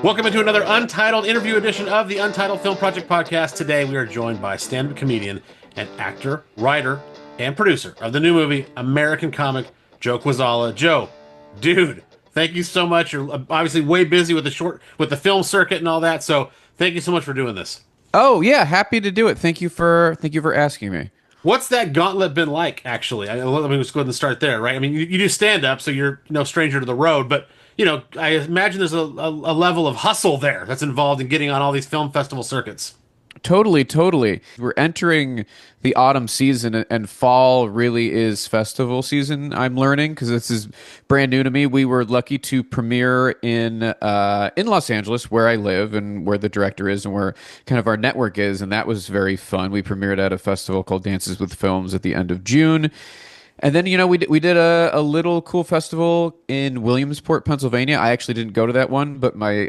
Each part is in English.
Welcome into another Untitled interview edition of the Untitled Film Project Podcast. Today we are joined by stand-up comedian and actor, writer, and producer of the new movie American Comic, Joe Kwaczala. Joe, dude, thank you so much. You're obviously way busy with the film circuit and all that, so thank you so much for doing this. Oh yeah, happy to do it. Thank you for asking me. What's that gauntlet been like, actually? Let me just go ahead and start there, right? I mean, you do stand-up, so you're no stranger to the road, but I imagine there's a level of hustle there that's involved in getting on all these film festival circuits. Totally. We're entering the autumn season, and fall really is festival season. I'm learning because this is brand new to me. We were lucky to premiere in Los Angeles, where I live and where the director is, and where kind of our network is, and that was very fun. We premiered at a festival called Dances with Films at the end of June. And then, we did a little cool festival in Williamsport, Pennsylvania. I actually didn't go to that one, but my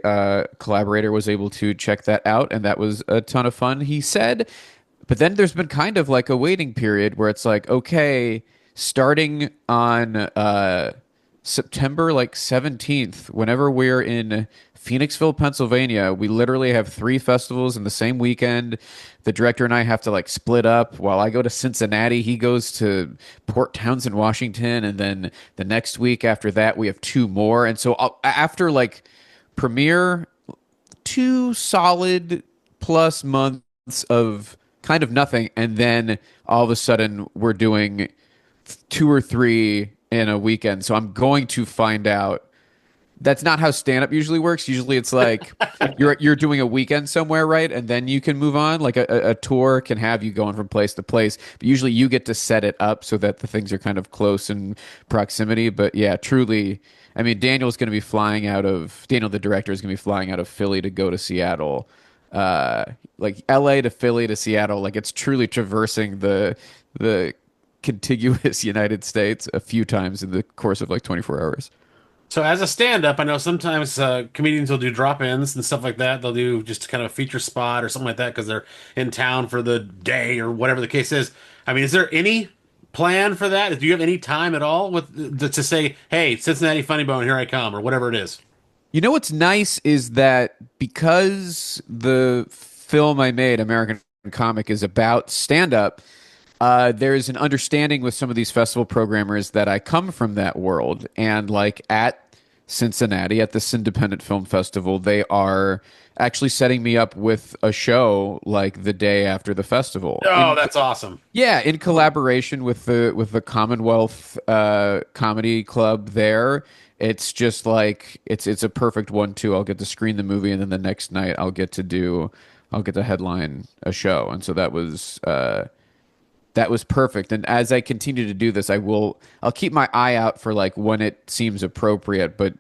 collaborator was able to check that out, and that was a ton of fun, he said. But then there's been kind of like a waiting period where it's like, okay, starting on September 17th, whenever we're in Phoenixville, Pennsylvania, we literally have 3 festivals in the same weekend. The director and I have to split up. While I go to Cincinnati, he goes to Port Townsend, Washington, and then the next week after that we have 2 more. And so after premiere, 2 solid plus months of kind of nothing, and then all of a sudden we're doing 2 or 3 in a weekend. So I'm going to find out. That's not how stand-up usually works. Usually it's like you're doing a weekend somewhere, right? And then you can move on. Like a tour can have you going from place to place. But usually you get to set it up so that the things are kind of close in proximity. But yeah, truly, I mean, Daniel, the director, is going to be flying out of Philly to go to Seattle. Like LA to Philly to Seattle. Like it's truly traversing the contiguous United States a few times in the course of 24 hours. So as a stand-up, I know sometimes comedians will do drop-ins and stuff like that. They'll do just kind of a feature spot or something like that because they're in town for the day or whatever the case is. I mean, is there any plan for that? Do you have any time at all to say, hey, Cincinnati Funny Bone, here I come, or whatever it is? You know what's nice is that because the film I made, American Comic, is about stand-up, there's an understanding with some of these festival programmers that I come from that world. And at Cincinnati, at this independent film festival, they are actually setting me up with a show the day after the festival. Oh, that's awesome. Yeah, in collaboration with the Commonwealth Comedy Club there. It's just it's a perfect 1-2. I'll get to screen the movie, and then the next night I'll get to headline a show. And so that was perfect. And as I continue to do this, I'll keep my eye out for when it seems appropriate, but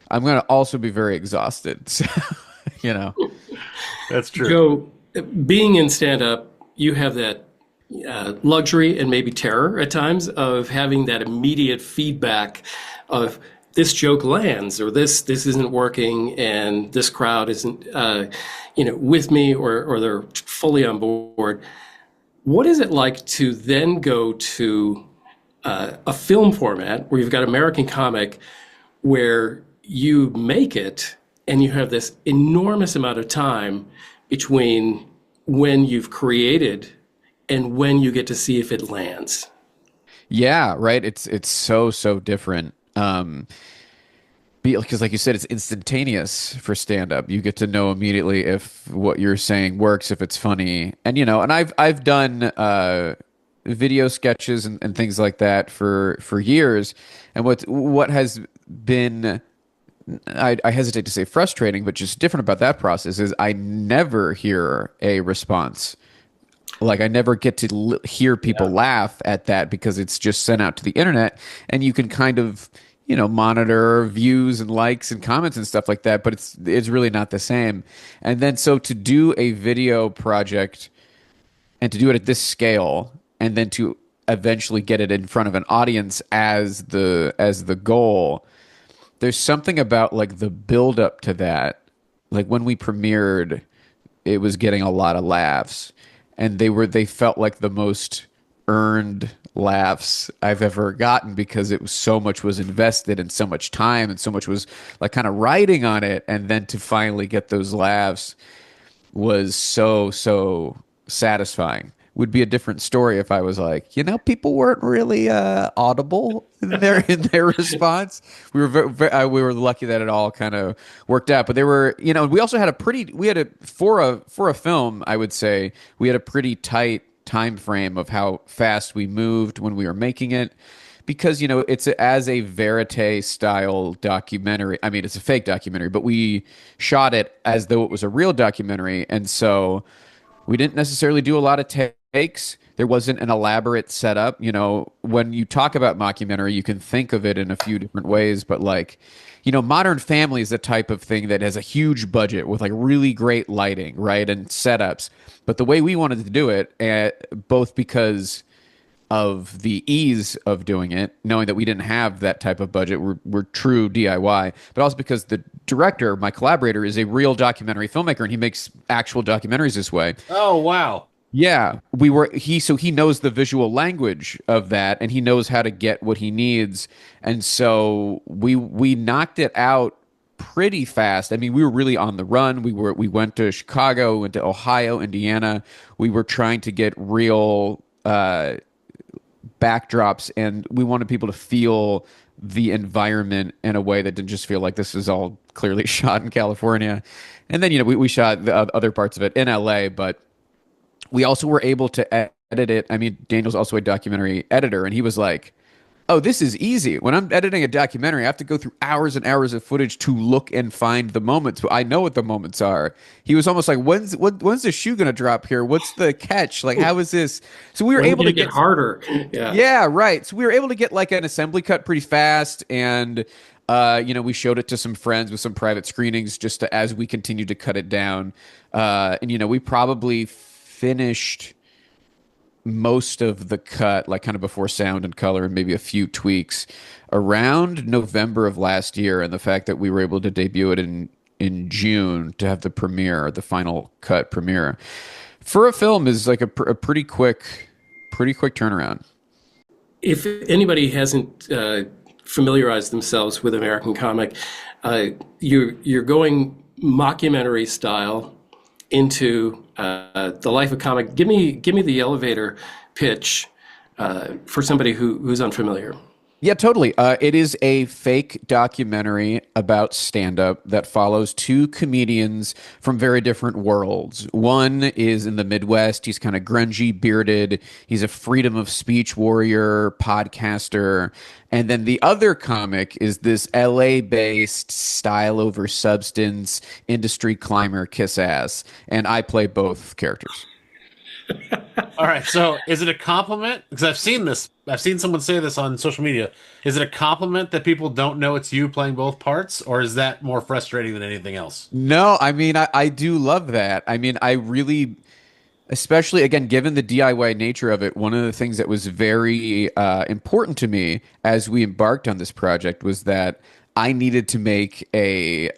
I'm going to also be very exhausted. So, That's true. Joe, being in stand-up, you have that luxury and maybe terror at times of having that immediate feedback of this joke lands or this isn't working and this crowd isn't with me or they're fully on board. What is it like to then go to a film format where you've got American Comic, where you make it and you have this enormous amount of time between when you've created and when you get to see if it lands? Yeah, right. It's so different. Because like you said, it's instantaneous for stand-up. You get to know immediately if what you're saying works, if it's funny. And and I've done video sketches and things like that for years. And what has been, I hesitate to say frustrating, but just different about that process is I never hear a response. I never get to hear people laugh at that because it's just sent out to the internet, and you can kind of monitor views and likes and comments and stuff like that, but it's really not the same. And then so to do a video project and to do it at this scale, and then to eventually get it in front of an audience as the goal, there's something about the build up to that. When we premiered, it was getting a lot of laughs, and they felt like the most earned laughs I've ever gotten, because it was so much was invested and so much time and so much was like kind of writing on it, and then to finally get those laughs was so satisfying. Would be a different story if I was like, people weren't really audible in their response. We were we were lucky that it all kind of worked out. But there were, we also had for a film, I would say we had a pretty tight time frame of how fast we moved when we were making it, because it's as a verite style documentary. I mean, it's a fake documentary, but we shot it as though it was a real documentary, and so we didn't necessarily do a lot of takes. There wasn't an elaborate setup. When you talk about mockumentary, you can think of it in a few different ways, but Modern Family is the type of thing that has a huge budget with like really great lighting, right, and setups. But the way we wanted to do it, both because of the ease of doing it, knowing that we didn't have that type of budget, we're true DIY, but also because the director, my collaborator, is a real documentary filmmaker, and he makes actual documentaries this way. Oh, wow. Yeah, he knows the visual language of that, and he knows how to get what he needs, and so we knocked it out pretty fast. I mean, we were really on the run. We went to Chicago, went to Ohio, Indiana. We were trying to get real backdrops, and we wanted people to feel the environment in a way that didn't just feel like this is all clearly shot in California. And then we shot the other parts of it in LA, but we also were able to edit it. I mean, Daniel's also a documentary editor, and he was like, oh, this is easy. When I'm editing a documentary, I have to go through hours and hours of footage to look and find the moments. I know what the moments are. He was almost like, when's the shoe going to drop here? What's the catch? Like, how is this? So we were able to get harder. Yeah, right. So we were able to get like an assembly cut pretty fast, and we showed it to some friends with some private screenings just as we continued to cut it down. And we probably finished most of the cut, like kind of before sound and color and maybe a few tweaks, around November of last year. And the fact that we were able to debut it in June to have the final cut premiere for a film is like a pretty quick turnaround. If anybody hasn't familiarized themselves with American Comic, you're going mockumentary style into the life of comic. Give me the elevator pitch for somebody who's unfamiliar. Yeah, totally. It is a fake documentary about stand-up that follows two comedians from very different worlds. One is in the Midwest. He's kind of grungy, bearded. He's a freedom of speech warrior, podcaster. And then the other comic is this LA-based style over substance industry climber, kiss ass. And I play both characters. All right. So is it a compliment? Because I've seen this. I've seen someone say this on social media. Is it a compliment that people don't know it's you playing both parts? Or is that more frustrating than anything else? No, I mean, I do love that. I mean, I really, especially, again, given the DIY nature of it, one of the things that was very important to me as we embarked on this project was that I needed to make a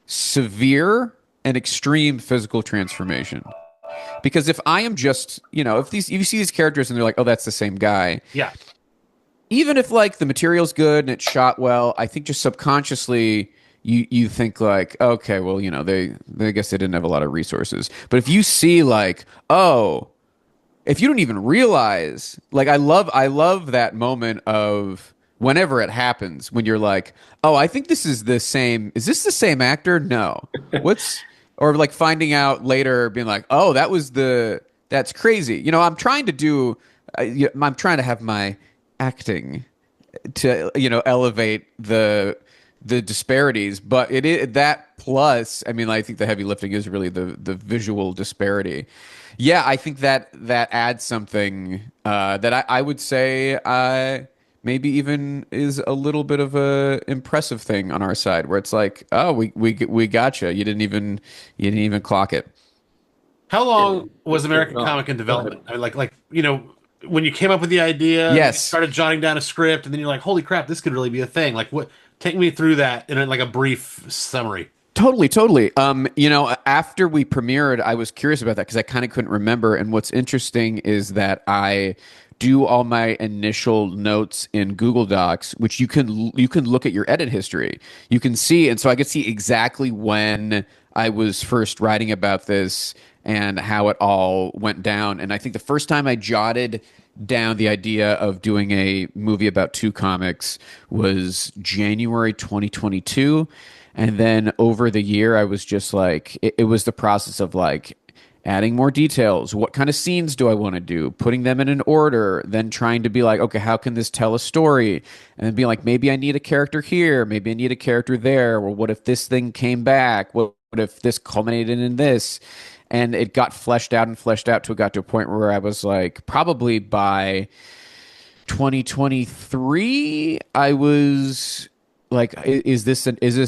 severe and extreme physical transformation. Because if I am just, if you see these characters and they're like, oh, that's the same guy. Yeah. Even if like the material's good and it's shot well, I think just subconsciously you think like, okay, well, I guess they didn't have a lot of resources. But if you see like, oh, if you don't even realize, like I love that moment of whenever it happens when you're like, oh, I think this is the same. Is this the same actor? No. Or like finding out later, being like, "Oh, that's crazy." I'm trying to have my acting to elevate the disparities, but it is that plus. I mean, I think the heavy lifting is really the visual disparity. Yeah, I think that adds something that I would say maybe even is a little bit of a impressive thing on our side, where it's like, oh, we gotcha. You didn't even clock it. How long was American Comic in development? I mean, when you came up with the idea, yes, you started jotting down a script, and then you're like, holy crap, this could really be a thing. Like, what? Take me through that in a brief summary. Totally. After we premiered, I was curious about that because I kind of couldn't remember. And what's interesting is that I do all my initial notes in Google Docs, which you can look at your edit history. You can see, and so I could see exactly when I was first writing about this and how it all went down. And I think the first time I jotted down the idea of doing a movie about two comics was January 2022. And then over the year, I was just like, it was the process of like adding more details. What kind of scenes do I want to do? Putting them in an order, then trying to be like, okay, how can this tell a story? And then being like, maybe I need a character here, maybe I need a character there. Or what if this thing came back? What if this culminated in this? And it got fleshed out till it got to a point where I was like, probably by 2023, I was like, is this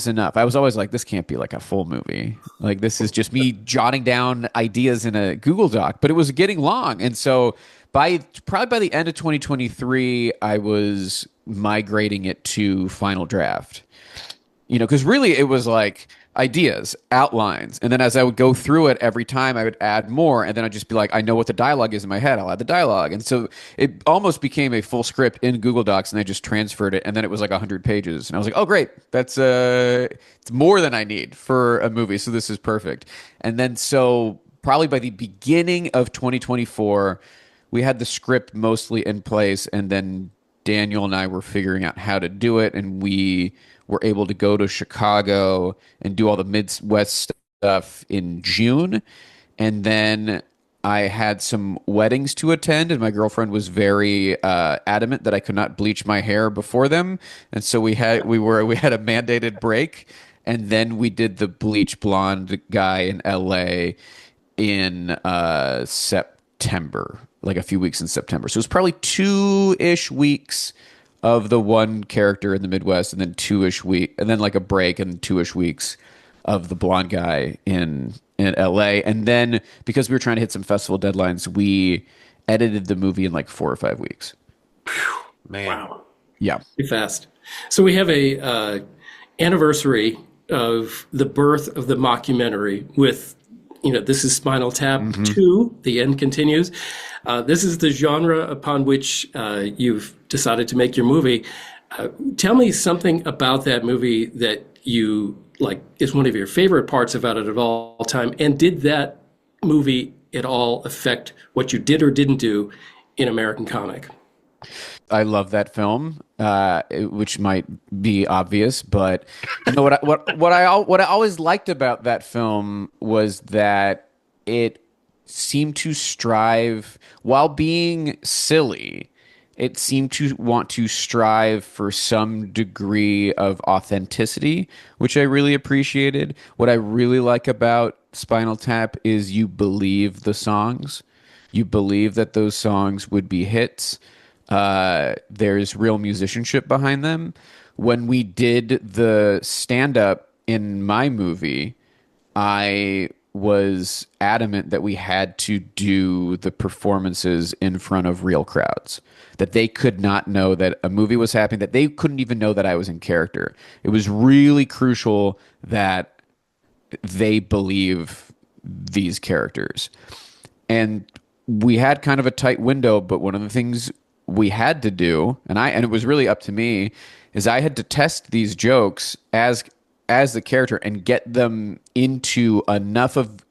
enough? I was always like, this can't be like a full movie. Like, this is just me jotting down ideas in a Google Doc, but it was getting long. And so probably by the end of 2023, I was migrating it to final draft, because really it was like ideas, outlines. And then as I would go through it every time, I would add more. And then I'd just be like, I know what the dialogue is in my head. I'll add the dialogue. And so it almost became a full script in Google Docs, and I just transferred it. And then it was like 100 pages. And I was like, oh, great. That's it's more than I need for a movie. So this is perfect. And then so probably by the beginning of 2024, we had the script mostly in place. And then Daniel and I were figuring out how to do it. And we were able to go to Chicago and do all the Midwest stuff in June. And then I had some weddings to attend, and my girlfriend was very adamant that I could not bleach my hair before them. And so we had a mandated break. And then we did the bleach blonde guy in LA in September, like a few weeks in September. So it was probably 2-ish weeks of the one character in the Midwest, and then 2-ish week, and then like a break and 2-ish weeks of the blonde guy in LA. And then because we were trying to hit some festival deadlines, we edited the movie in like 4 or 5 weeks. Man. Wow. Yeah. Pretty fast. So we have a anniversary of the birth of the mockumentary with, this is Spinal Tap 2, The End Continues. This is the genre upon which you've decided to make your movie. Tell me something about that movie that you like is one of your favorite parts about it of all time. And did that movie at all affect what you did or didn't do in American Comic? I love that film, which might be obvious, but what I always liked about that film was that it seemed to strive, while being silly, it seemed to want to strive for some degree of authenticity, which I really appreciated. What I really like about Spinal Tap is you believe the songs. You believe that those songs would be hits. There's real musicianship behind them. When we did the stand-up in my movie, I was adamant that we had to do the performances in front of real crowds, that they could not know that a movie was happening, that they couldn't even know that I was in character. It was really crucial that they believe these characters. And we had kind of a tight window, but one of the things we had to do, and it was really up to me, is I had to test these jokes as the character and get them into enough of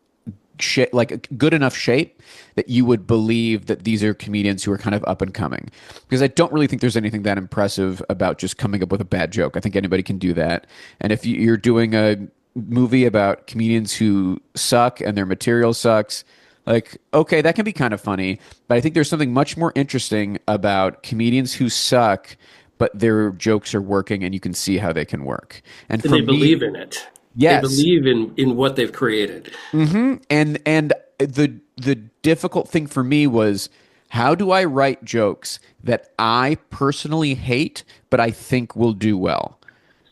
like a good enough shape that you would believe that these are comedians who are kind of up and coming. Because I don't really think there's anything that impressive about just coming up with a bad joke. I think anybody can do that. And if you're doing a movie about comedians who suck and their material sucks, like, okay, that can be kind of funny, but I think there's something much more interesting about comedians who suck, but their jokes are working and you can see how they can work. And they believe in it. Yes. They believe in what they've created. Mm-hmm. And the difficult thing for me was, how do I write jokes that I personally hate, but I think will do well?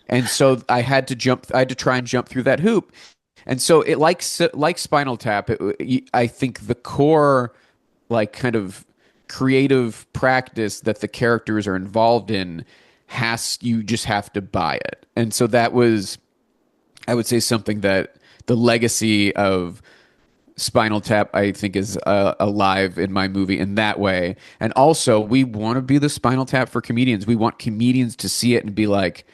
And so I had to try and jump through that hoop. And so it like Spinal Tap, I think the core, like, kind of creative practice that the characters are involved in you just have to buy it. And so that was, I would say, something that the legacy of Spinal Tap, I think, is alive in my movie in that way. And also, we want to be the Spinal Tap for comedians. We want comedians to see it and be like,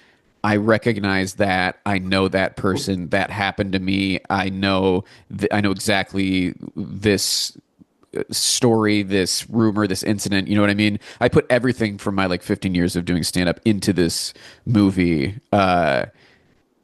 I recognize that. I know that person. That happened to me. I know exactly this story, this rumor, this incident. You know what I mean? I put everything from my 15 years of doing stand up into this movie.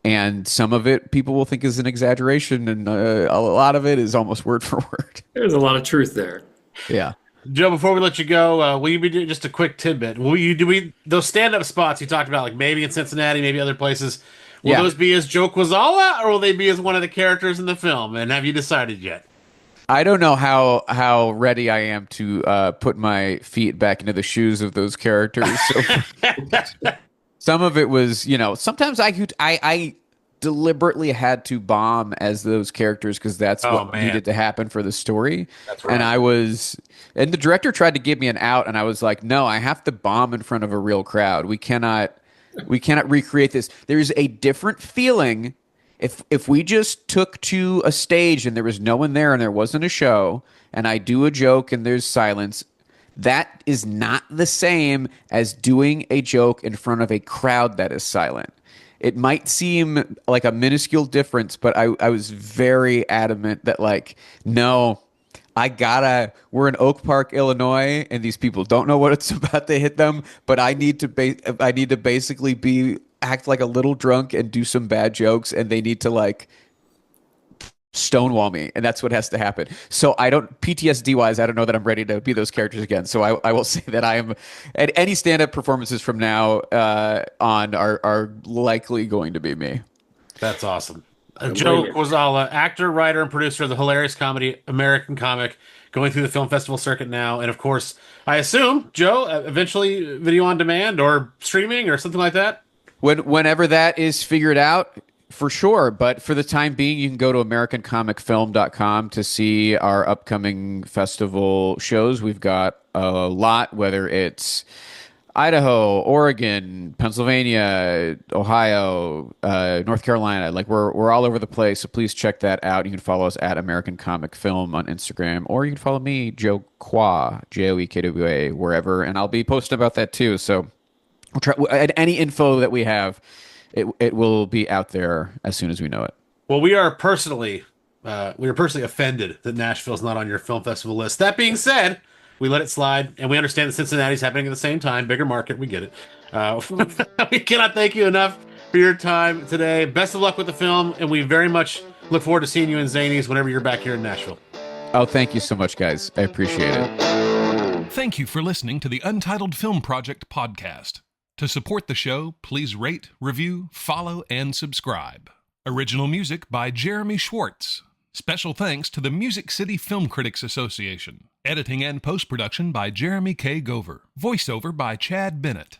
And some of it people will think is an exaggeration, and a lot of it is almost word for word. There's a lot of truth there. Yeah. Joe, before we let you go, will you be doing just a quick tidbit? Will you do those stand-up spots you talked about, like maybe in Cincinnati, maybe other places? Will those be as Joe Kwaczala, or will they be as one of the characters in the film? And have you decided yet? I don't know how ready I am to put my feet back into the shoes of those characters. So some of it was, sometimes I deliberately had to bomb as those characters because that's what needed to happen for the story. That's right. And the director tried to give me an out, and I was like, no, I have to bomb in front of a real crowd. We cannot recreate this. There's a different feeling if we just took to a stage and there was no one there and there wasn't a show, and I do a joke and there's silence. That is not the same as doing a joke in front of a crowd that is silent. It might seem like a minuscule difference, but I was very adamant that no, we're in Oak Park, Illinois, and these people don't know what it's about to hit them, but I need to basically act like a little drunk and do some bad jokes, and they need to stonewall me, and that's what has to happen. So PTSD wise, I don't know that I'm ready to be those characters again. So I will say that I am, at any stand-up performances from now on are likely going to be me. That's awesome. Joe Kwaczala, actor, writer, and producer of the hilarious comedy American Comic, going through the film festival circuit now, and of course, I assume, Joe, eventually video on demand or streaming or something like that. Whenever that is figured out. For sure, but for the time being, you can go to AmericanComicFilm.com to see our upcoming festival shows. We've got a lot, whether it's Idaho, Oregon, Pennsylvania, Ohio, North Carolina. We're all over the place, so please check that out. You can follow us at American Comic Film on Instagram, or you can follow me, Joe Kwa, JoeKwa, wherever, and I'll be posting about that too. So we'll try any info that we have. It will be out there as soon as we know it. Well, we are personally offended that Nashville's not on your film festival list. That being said, we let it slide, and we understand that Cincinnati's happening at the same time. Bigger market, we get it. We cannot thank you enough for your time today. Best of luck with the film, and we very much look forward to seeing you in Zanies whenever you're back here in Nashville. Oh, thank you so much, guys. I appreciate it. Thank you for listening to the Untitled Film Project Podcast. To support the show, please rate, review, follow, and subscribe. Original music by Jeremy Schwartz. Special thanks to the Music City Film Critics Association. Editing and post-production by Jeremy K. Gover. Voiceover by Chad Bennett.